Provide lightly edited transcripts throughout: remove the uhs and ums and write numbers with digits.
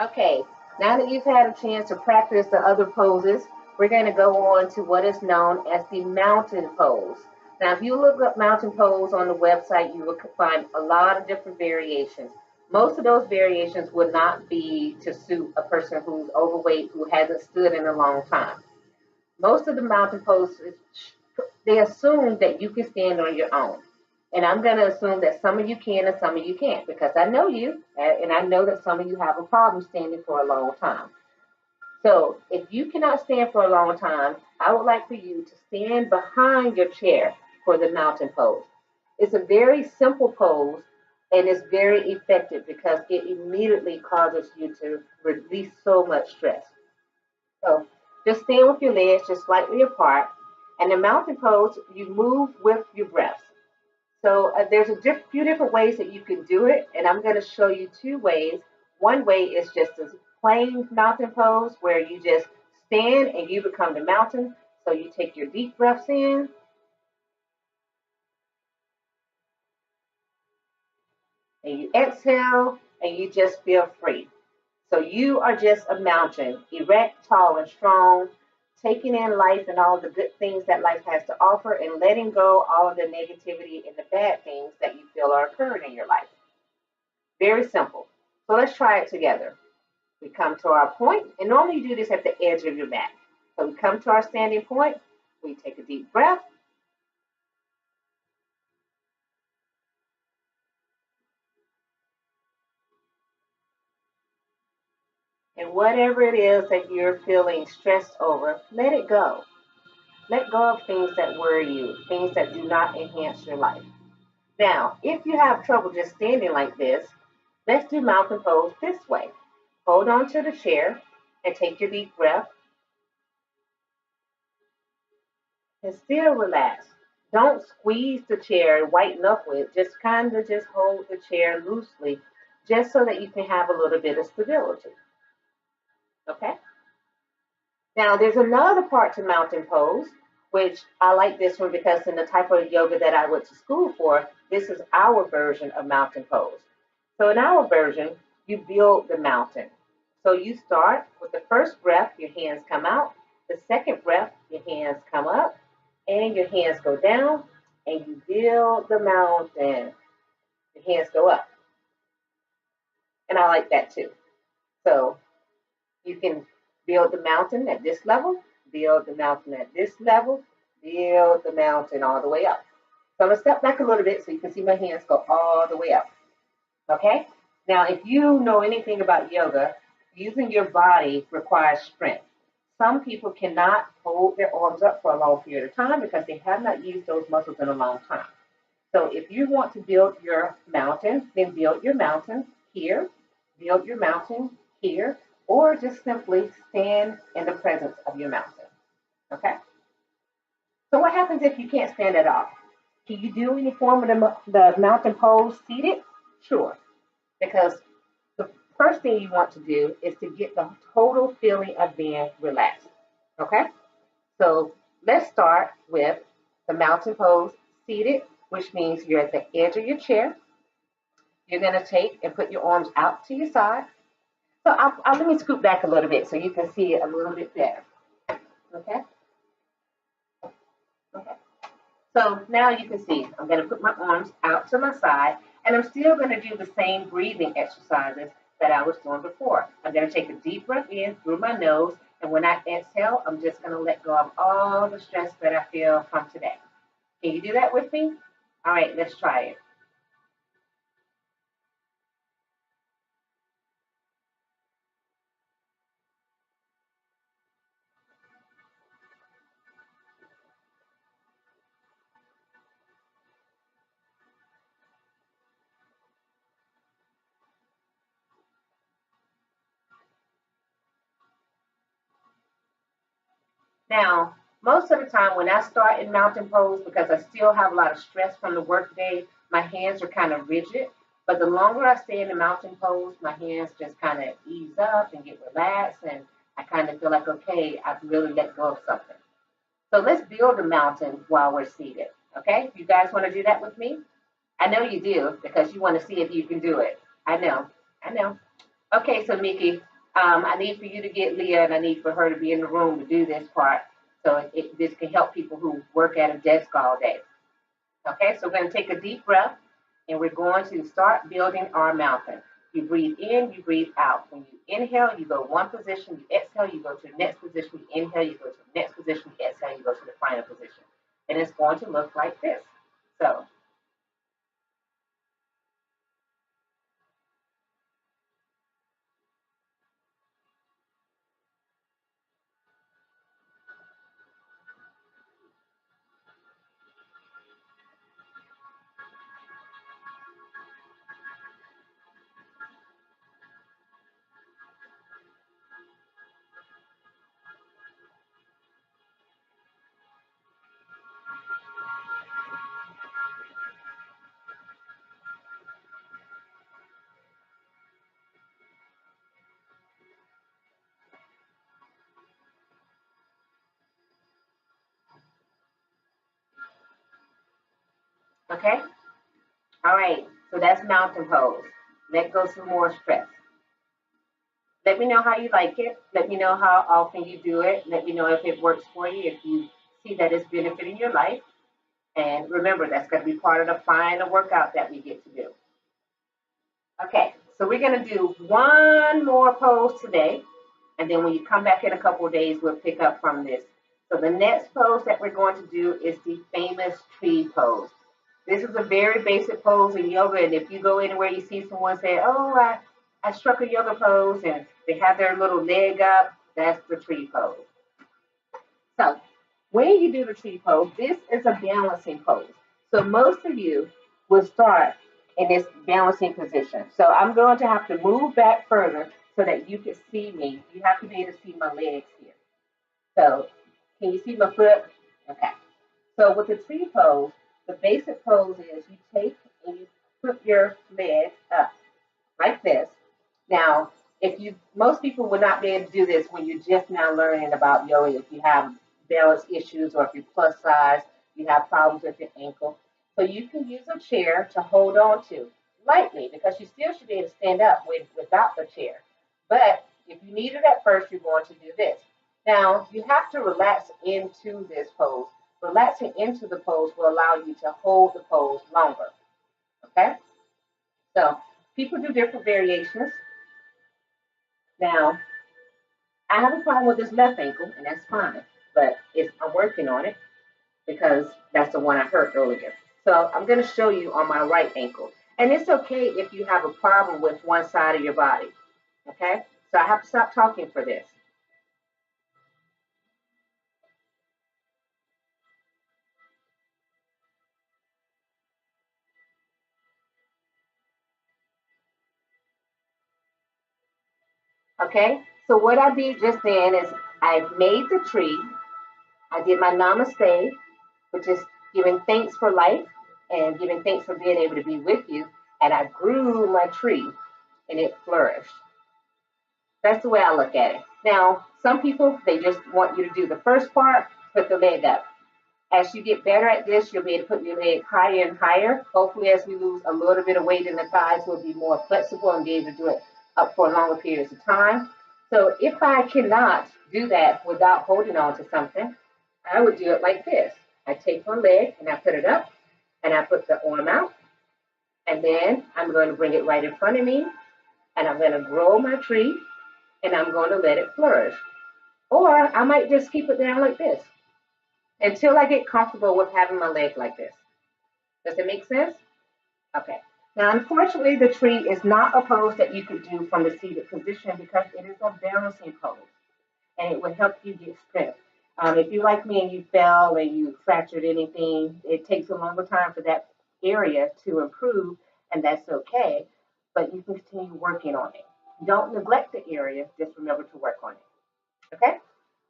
Okay, now that you've had a chance to practice the other poses, we're going to go on to what is known as the mountain pose. Now, if you look up mountain pose on the website, you will find a lot of different variations. Most of those variations would not be to suit a person who's overweight, who hasn't stood in a long time. Most of the mountain poses, they assume that you can stand on your own. And I'm going to assume that some of you can and some of you can't because I know you, and I know that some of you have a problem standing for a long time. So if you cannot stand for a long time, I would like for you to stand behind your chair for the mountain pose. It's a very simple pose and it's very effective because it immediately causes you to release so much stress. So just stand with your legs just slightly apart. And the mountain pose, you move with your breath. So there's a few different ways that you can do it, and I'm going to show you two ways. One way is just a plain mountain pose where you just stand and you become the mountain. So you take your deep breaths in and you exhale and you just feel free. So you are just a mountain, erect, tall, and strong, taking in life and all the good things that life has to offer and letting go all of the negativity and the bad things that you feel are occurring in your life. Very simple. So let's try it together. We come to our point, and normally you do this at the edge of your mat. So we come to our standing point, we take a deep breath, and whatever it is that you're feeling stressed over, let it go. Let go of things that worry you, things that do not enhance your life. Now, if you have trouble just standing like this, let's do mountain pose this way. Hold on to the chair and take your deep breath and still relax. Don't squeeze the chair and white knuckle it. Just kind of just hold the chair loosely just so that you can have a little bit of stability. Okay? Now, there's another part to mountain pose, which I like this one because in the type of yoga that I went to school for, this is our version of mountain pose. So in our version, you build the mountain. So you start with the first breath, your hands come out. The second breath, your hands come up and your hands go down and you build the mountain. Your hands go up. And I like that too. So you can build the mountain at this level, build the mountain at this level, build the mountain all the way up. So I'm going to step back a little bit so you can see my hands go all the way up. Okay? Now, if you know anything about yoga, using your body requires strength. Some people cannot hold their arms up for a long period of time because they have not used those muscles in a long time. So if you want to build your mountain, then build your mountain here, build your mountain here, or just simply stand in the presence of your mountain. Okay? So what happens if you can't stand at all? Can you do any form of the mountain pose seated? Sure. Because the first thing you want to do is to get the total feeling of being relaxed. Okay? So let's start with the mountain pose seated, which means you're at the edge of your chair. You're going to take and put your arms out to your side. So let me scoot back a little bit so you can see it a little bit better. Okay? Okay. So now you can see I'm going to put my arms out to my side, and I'm still going to do the same breathing exercises that I was doing before. I'm going to take a deep breath in through my nose, and when I exhale, I'm just going to let go of all the stress that I feel from today. Can you do that with me? All right, let's try it. Now, most of the time when I start in mountain pose, because I still have a lot of stress from the workday, my hands are kind of rigid. But the longer I stay in the mountain pose, my hands just kind of ease up and get relaxed, and I kind of feel like, okay, I've really let go of something. So let's build a mountain while we're seated. Okay? You guys want to do that with me? I know you do because you want to see if you can do it. I know. I know. Okay, so Miki, I need for you to get Leah, and I need for her to be in the room to do this part. So this can help people who work at a desk all day. Okay, so we're going to take a deep breath, and we're going to start building our mountain. You breathe in, you breathe out. When you inhale, you go one position. You exhale, you go to the next position. You inhale, you go to the next position. You exhale, you go to the final position. And it's going to look like this. So, okay? All right, so that's mountain pose. Let go some more stress. Let me know how you like it. Let me know how often you do it. Let me know if it works for you, if you see that it's benefiting your life. And remember, that's going to be part of the final workout that we get to do. Okay, so we're going to do one more pose today. And then when you come back in a couple of days, we'll pick up from this. So the next pose that we're going to do is the famous tree pose. This is a very basic pose in yoga. And if you go anywhere, you see someone say, oh, I struck a yoga pose, and they have their little leg up, that's the tree pose. So when you do the tree pose, this is a balancing pose. So most of you will start in this balancing position. So I'm going to have to move back further so that you can see me. You have to be able to see my legs here. So can you see my foot? Okay. So with the tree pose, the basic pose is you take and you put your leg up like this. Now, if you most people would not be able to do this when you're just now learning about yoga. If you have balance issues or if you're plus size, you have problems with your ankle. So you can use a chair to hold on to lightly because you still should be able to stand up without the chair. But if you need it at first, you're going to do this. Now, you have to relax into this pose. Relaxing into the pose will allow you to hold the pose longer. Okay? So people do different variations. Now, I have a problem with this left ankle, and that's fine, but I'm working on it because that's the one I hurt earlier. So I'm going to show you on my right ankle. And it's okay if you have a problem with one side of your body. Okay? So I have to stop talking for this. Okay? So what I did just then is I made the tree. I did my namaste, which is giving thanks for life and giving thanks for being able to be with you. And I grew my tree and it flourished. That's the way I look at it. Now, some people, they just want you to do the first part, put the leg up. As you get better at this, you'll be able to put your leg higher and higher. Hopefully, as we lose a little bit of weight in the thighs, we'll be more flexible and be able to do it up for longer periods of time. So if I cannot do that without holding on to something, I would do it like this. I take one leg and I put it up and I put the arm out. And then I'm going to bring it right in front of me and I'm going to grow my tree and I'm going to let it flourish. Or I might just keep it down like this until I get comfortable with having my leg like this. Does it make sense? Okay. Now, unfortunately, the tree is not a pose that you could do from the seated position because it is a balancing pose and it will help you get strength. If you're like me and you fell and you fractured anything, it takes a longer time for that area to improve, and that's okay. But you can continue working on it. Don't neglect the area, just remember to work on it. Okay?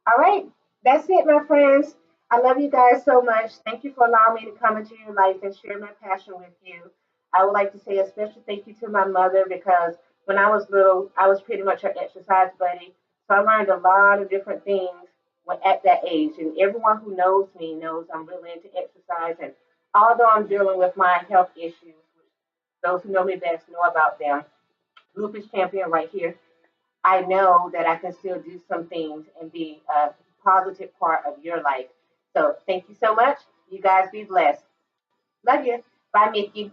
All right. That's it, my friends. I love you guys so much. Thank you for allowing me to come into your life and share my passion with you. I would like to say a special thank you to my mother because when I was little, I was pretty much her exercise buddy. So I learned a lot of different things at that age. And everyone who knows me knows I'm really into exercise. And although I'm dealing with my health issues, those who know me best know about them. Lupus champion right here. I know that I can still do some things and be a positive part of your life. So thank you so much. You guys be blessed. Love you. Bye, Mickey.